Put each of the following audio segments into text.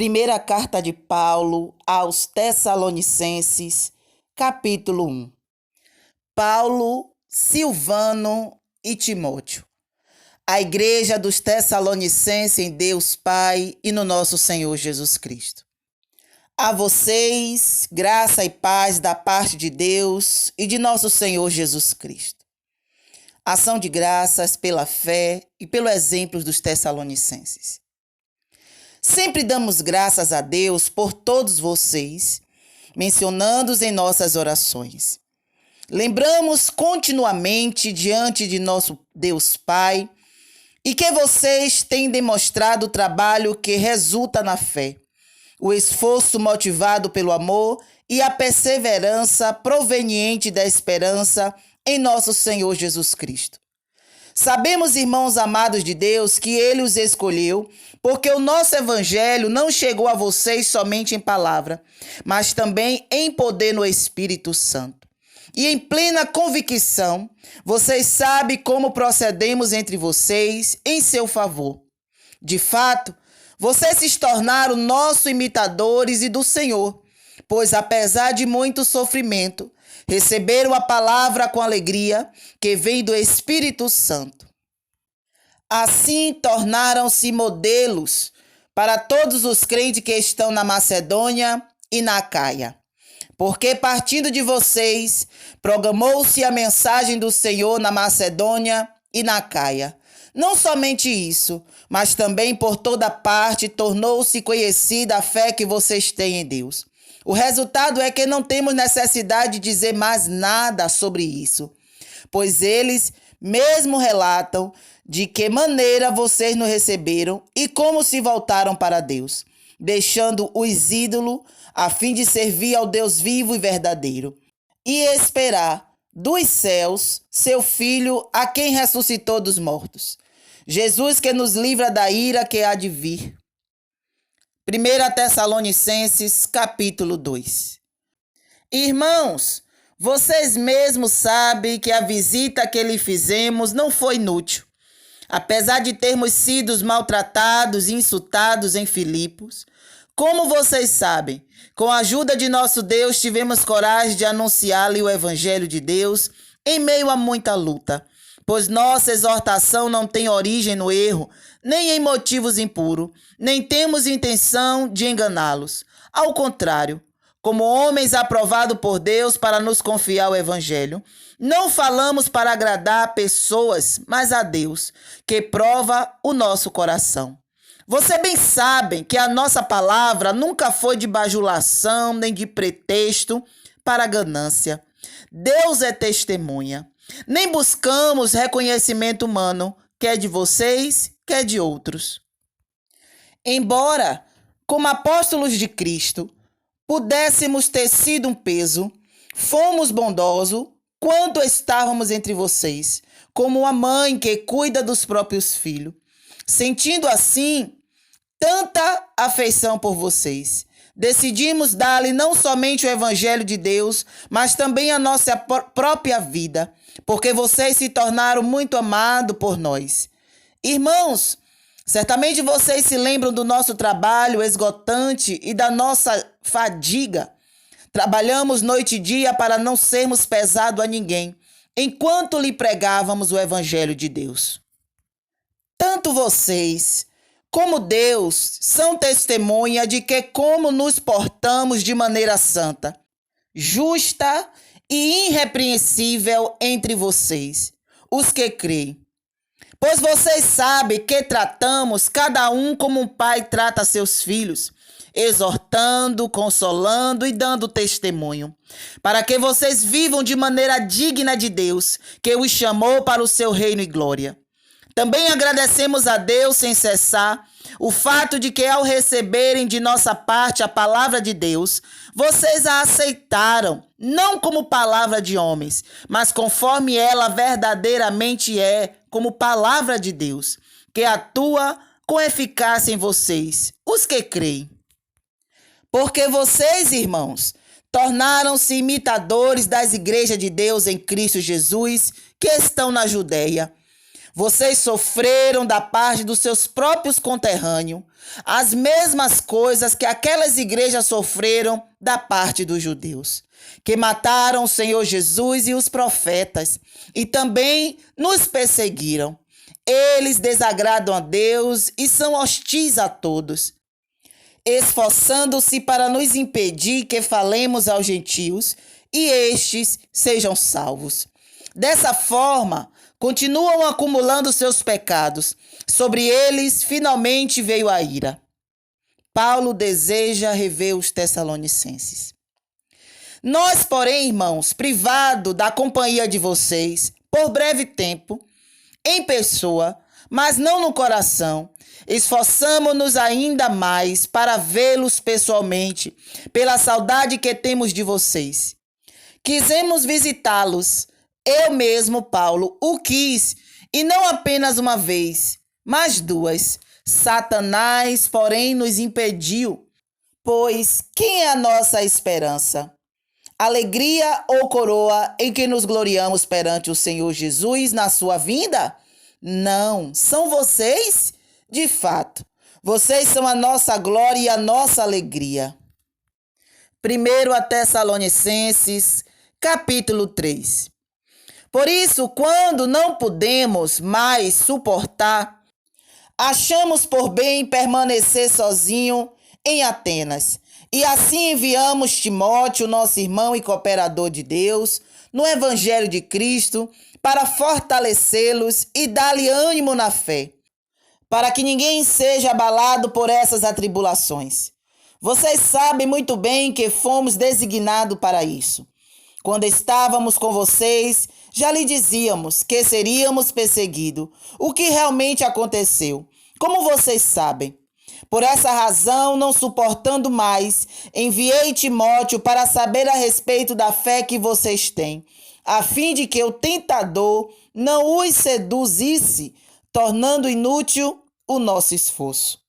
Primeira carta de Paulo aos Tessalonicenses, capítulo 1. Paulo, Silvano e Timóteo. A igreja dos Tessalonicenses em Deus Pai e no nosso Senhor Jesus Cristo. A vocês, graça e paz da parte de Deus e de nosso Senhor Jesus Cristo. Ação de graças pela fé e pelo exemplo dos Tessalonicenses. Sempre damos graças a Deus por todos vocês, mencionando-os em nossas orações. Lembramos continuamente diante de nosso Deus Pai e que vocês têm demonstrado o trabalho que resulta na fé, o esforço motivado pelo amor e a perseverança proveniente da esperança em nosso Senhor Jesus Cristo. Sabemos, irmãos amados de Deus, que Ele os escolheu, porque o nosso evangelho não chegou a vocês somente em palavra, mas também em poder no Espírito Santo. E em plena convicção, vocês sabem como procedemos entre vocês em seu favor. De fato, vocês se tornaram nossos imitadores e do Senhor, pois apesar de muito sofrimento, receberam a palavra com alegria que vem do Espírito Santo. Assim tornaram-se modelos para todos os crentes que estão na Macedônia e na Acaia. Porque partindo de vocês, proclamou-se a mensagem do Senhor na Macedônia e na Acaia. Não somente isso, mas também por toda parte tornou-se conhecida a fé que vocês têm em Deus. O resultado é que não temos necessidade de dizer mais nada sobre isso, pois eles mesmo relatam de que maneira vocês nos receberam e como se voltaram para Deus, deixando os ídolos a fim de servir ao Deus vivo e verdadeiro, e esperar dos céus seu Filho, a quem ressuscitou dos mortos, Jesus, que nos livra da ira que há de vir. 1 Tessalonicenses, capítulo 2. Irmãos, vocês mesmos sabem que a visita que lhe fizemos não foi inútil. Apesar de termos sido maltratados e insultados em Filipos, como vocês sabem, com a ajuda de nosso Deus tivemos coragem de anunciar-lhe o Evangelho de Deus em meio a muita luta, pois nossa exortação não tem origem no erro, nem em motivos impuros, nem temos intenção de enganá-los. Ao contrário, como homens aprovados por Deus para nos confiar o Evangelho, não falamos para agradar pessoas, mas a Deus, que prova o nosso coração. Vocês bem sabem que a nossa palavra nunca foi de bajulação, nem de pretexto para ganância. Deus é testemunha. Nem buscamos reconhecimento humano, quer de vocês, quer de outros. Embora, como apóstolos de Cristo, pudéssemos ter sido um peso, fomos bondosos quando estávamos entre vocês, como uma mãe que cuida dos próprios filhos, sentindo assim tanta afeição por vocês. Decidimos dar-lhe não somente o Evangelho de Deus, mas também a nossa própria vida, porque vocês se tornaram muito amados por nós. Irmãos, certamente vocês se lembram do nosso trabalho esgotante e da nossa fadiga. Trabalhamos noite e dia para não sermos pesados a ninguém, enquanto lhe pregávamos o Evangelho de Deus. Tanto vocês como Deus são testemunha de que como nos portamos de maneira santa, justa e irrepreensível entre vocês, os que creem. Pois vocês sabem que tratamos cada um como um pai trata seus filhos, exortando, consolando e dando testemunho, para que vocês vivam de maneira digna de Deus, que os chamou para o seu reino e glória. Também agradecemos a Deus sem cessar o fato de que, ao receberem de nossa parte a palavra de Deus, vocês a aceitaram, não como palavra de homens, mas conforme ela verdadeiramente é, como palavra de Deus, que atua com eficácia em vocês, os que creem. Porque vocês, irmãos, tornaram-se imitadores das igrejas de Deus em Cristo Jesus, que estão na Judéia. Vocês sofreram da parte dos seus próprios conterrâneos as mesmas coisas que aquelas igrejas sofreram da parte dos judeus, que mataram o Senhor Jesus e os profetas, e também nos perseguiram. Eles desagradam a Deus e são hostis a todos, esforçando-se para nos impedir que falemos aos gentios e estes sejam salvos. Dessa forma, continuam acumulando seus pecados. Sobre eles, finalmente veio a ira. Paulo deseja rever os Tessalonicenses. Nós, porém, irmãos, privado da companhia de vocês, por breve tempo, em pessoa, mas não no coração, esforçamo-nos ainda mais para vê-los pessoalmente, pela saudade que temos de vocês. Quisemos visitá-los. Eu mesmo, Paulo, o quis, e não apenas uma vez, mas duas. Satanás, porém, nos impediu. Pois quem é a nossa esperança? Alegria ou coroa em que nos gloriamos perante o Senhor Jesus na sua vinda? Não, são vocês? De fato, vocês são a nossa glória e a nossa alegria. 1 Tessalonicenses, capítulo 3. Por isso, quando não podemos mais suportar, achamos por bem permanecer sozinho em Atenas. E assim enviamos Timóteo, nosso irmão e cooperador de Deus, no Evangelho de Cristo, para fortalecê-los e dar-lhe ânimo na fé, para que ninguém seja abalado por essas atribulações. Vocês sabem muito bem que fomos designados para isso. Quando estávamos com vocês, já lhe dizíamos que seríamos perseguidos, o que realmente aconteceu, como vocês sabem. Por essa razão, não suportando mais, enviei Timóteo para saber a respeito da fé que vocês têm, a fim de que o tentador não os seduzisse, tornando inútil o nosso esforço.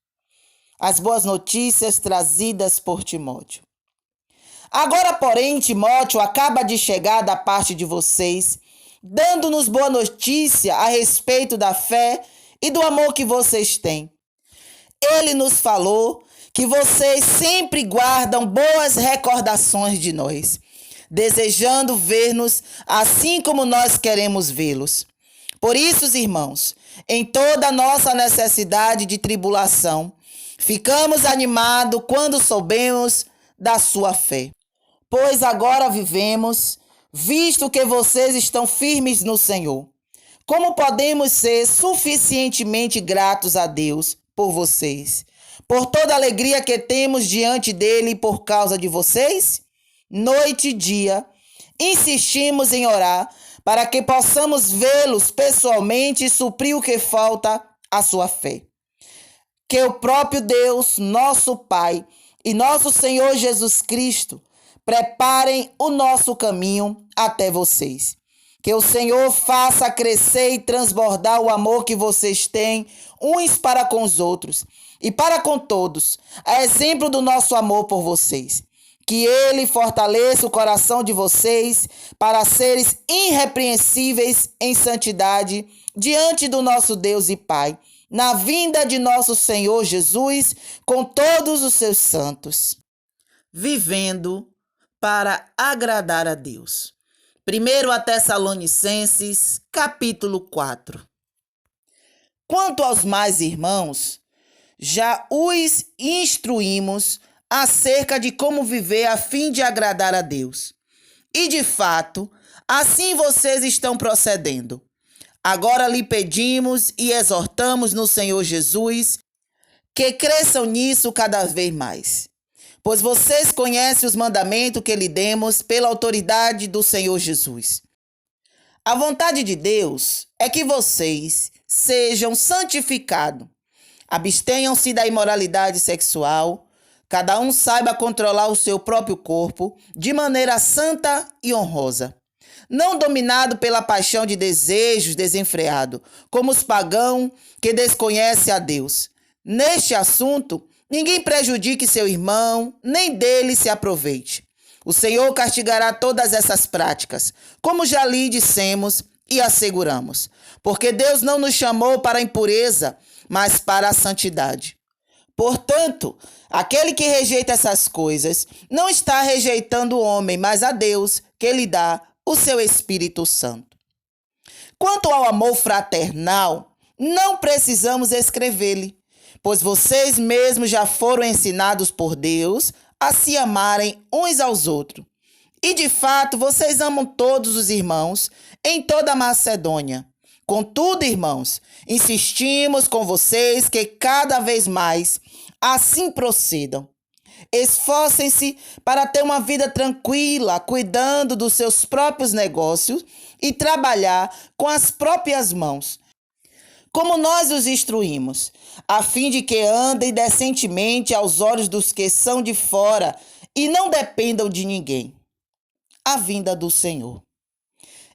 As boas notícias trazidas por Timóteo. Agora, porém, Timóteo acaba de chegar da parte de vocês, dando-nos boa notícia a respeito da fé e do amor que vocês têm. Ele nos falou que vocês sempre guardam boas recordações de nós, desejando ver-nos assim como nós queremos vê-los. Por isso, irmãos, em toda a nossa necessidade de tribulação, ficamos animados quando soubemos da sua fé. Pois agora vivemos, visto que vocês estão firmes no Senhor. Como podemos ser suficientemente gratos a Deus por vocês, por toda a alegria que temos diante dele por causa de vocês? Noite e dia, insistimos em orar para que possamos vê-los pessoalmente e suprir o que falta à sua fé. Que o próprio Deus, nosso Pai e nosso Senhor Jesus Cristo preparem o nosso caminho até vocês. Que o Senhor faça crescer e transbordar o amor que vocês têm uns para com os outros e para com todos, a exemplo do nosso amor por vocês. Que Ele fortaleça o coração de vocês para seres irrepreensíveis em santidade diante do nosso Deus e Pai, na vinda de nosso Senhor Jesus com todos os seus santos. Vivendo para agradar a Deus. 1 Tessalonicenses, capítulo 4. Quanto aos mais irmãos, já os instruímos acerca de como viver a fim de agradar a Deus. E, de fato, assim vocês estão procedendo. Agora lhe pedimos e exortamos no Senhor Jesus que cresçam nisso cada vez mais. Pois vocês conhecem os mandamentos que lhe demos pela autoridade do Senhor Jesus. A vontade de Deus é que vocês sejam santificados, abstenham-se da imoralidade sexual, cada um saiba controlar o seu próprio corpo de maneira santa e honrosa, não dominado pela paixão de desejos desenfreados, como os pagãos que desconhecem a Deus. Neste assunto, ninguém prejudique seu irmão, nem dele se aproveite. O Senhor castigará todas essas práticas, como já lhe dissemos e asseguramos, porque Deus não nos chamou para a impureza, mas para a santidade. Portanto, aquele que rejeita essas coisas não está rejeitando o homem, mas a Deus, que lhe dá o seu Espírito Santo. Quanto ao amor fraternal, não precisamos escrever-lhe, pois vocês mesmos já foram ensinados por Deus a se amarem uns aos outros. E de fato, vocês amam todos os irmãos em toda a Macedônia. Contudo, irmãos, insistimos com vocês que cada vez mais assim procedam. Esforcem-se para ter uma vida tranquila, cuidando dos seus próprios negócios e trabalhar com as próprias mãos, como nós os instruímos, a fim de que andem decentemente aos olhos dos que são de fora e não dependam de ninguém. A vinda do Senhor.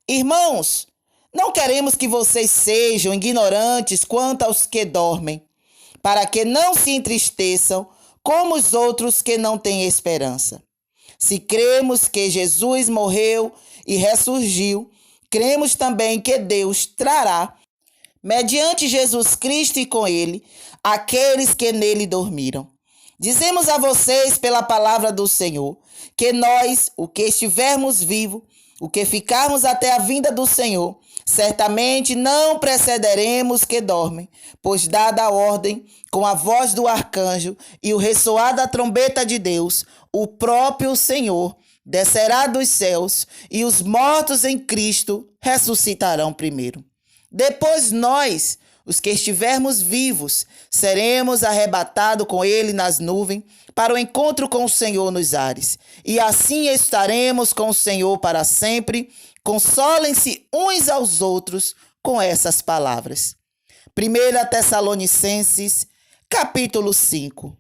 Irmãos, não queremos que vocês sejam ignorantes quanto aos que dormem, para que não se entristeçam como os outros que não têm esperança. Se cremos que Jesus morreu e ressurgiu, cremos também que Deus trará, mediante Jesus Cristo e com ele, aqueles que nele dormiram. Dizemos a vocês pela palavra do Senhor, que nós, o que estivermos vivos, o que ficarmos até a vinda do Senhor, certamente não precederemos que dormem, pois dada a ordem, com a voz do arcanjo e o ressoar da trombeta de Deus, o próprio Senhor descerá dos céus e os mortos em Cristo ressuscitarão primeiro. Depois nós, os que estivermos vivos, seremos arrebatados com ele nas nuvens para o encontro com o Senhor nos ares. E assim estaremos com o Senhor para sempre. Consolem-se uns aos outros com essas palavras. 1 Tessalonicenses, capítulo 5.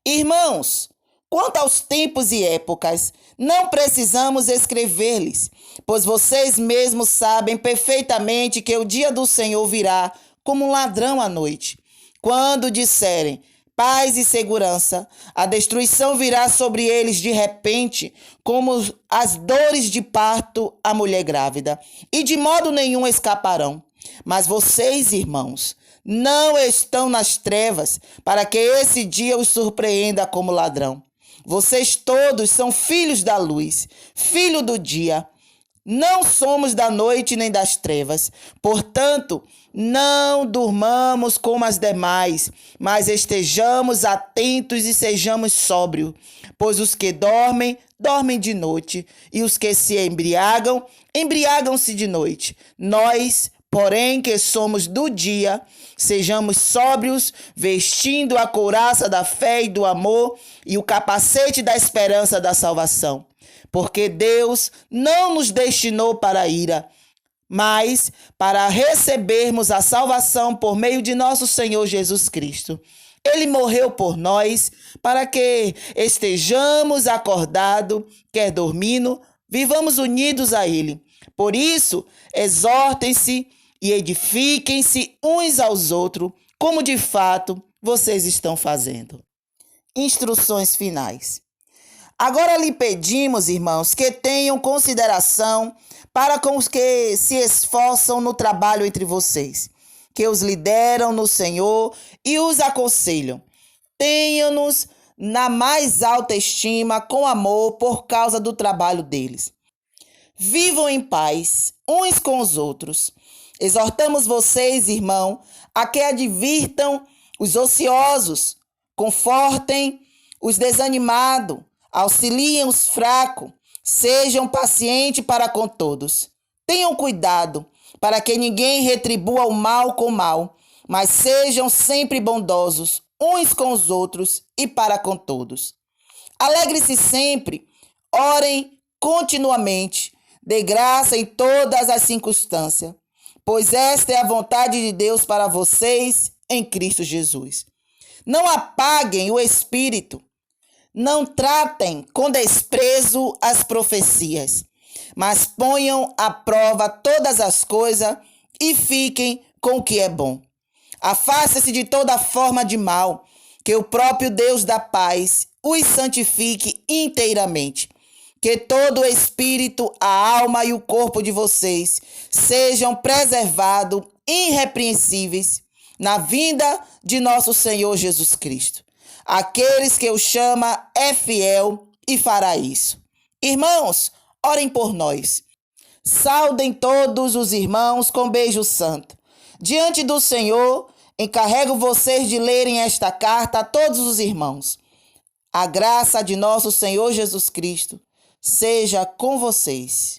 Irmãos, quanto aos tempos e épocas, não precisamos escrever-lhes, pois vocês mesmos sabem perfeitamente que o dia do Senhor virá como um ladrão à noite. Quando disserem paz e segurança, a destruição virá sobre eles de repente, como as dores de parto à mulher grávida, e de modo nenhum escaparão. Mas vocês, irmãos, não estão nas trevas, para que esse dia os surpreenda como ladrão. Vocês todos são filhos da luz, filho do dia. Não somos da noite nem das trevas. Portanto, não durmamos como as demais, mas estejamos atentos e sejamos sóbrios. Pois os que dormem, dormem de noite, e os que se embriagam, embriagam-se de noite. Nós, porém, que somos do dia, sejamos sóbrios, vestindo a couraça da fé e do amor e o capacete da esperança da salvação. Porque Deus não nos destinou para a ira, mas para recebermos a salvação por meio de nosso Senhor Jesus Cristo. Ele morreu por nós para que estejamos acordados, quer dormindo, vivamos unidos a Ele. Por isso, exortem-se e edifiquem-se uns aos outros, como de fato vocês estão fazendo. Instruções finais. Agora lhe pedimos, irmãos, que tenham consideração para com os que se esforçam no trabalho entre vocês, que os lideram no Senhor e os aconselham. Tenham-nos na mais alta estima, com amor, por causa do trabalho deles. Vivam em paz uns com os outros. Exortamos vocês, irmão, a que advirtam os ociosos, confortem os desanimados, auxiliem os fracos, sejam pacientes para com todos. Tenham cuidado para que ninguém retribua o mal com mal, mas sejam sempre bondosos uns com os outros e para com todos. Alegre-se sempre, orem continuamente, dê graça em todas as circunstâncias, pois esta é a vontade de Deus para vocês em Cristo Jesus. Não apaguem o espírito, não tratem com desprezo as profecias, mas ponham à prova todas as coisas e fiquem com o que é bom. Afaste-se de toda forma de mal, que o próprio Deus da paz os santifique inteiramente. que todo o espírito, a alma e o corpo de vocês sejam preservados irrepreensíveis na vinda de nosso Senhor Jesus Cristo. Aqueles que o chama é fiel e fará isso. Irmãos, orem por nós. Saudem todos os irmãos com beijo santo. Diante do Senhor, encarrego vocês de lerem esta carta a todos os irmãos. A graça de nosso Senhor Jesus Cristo seja com vocês.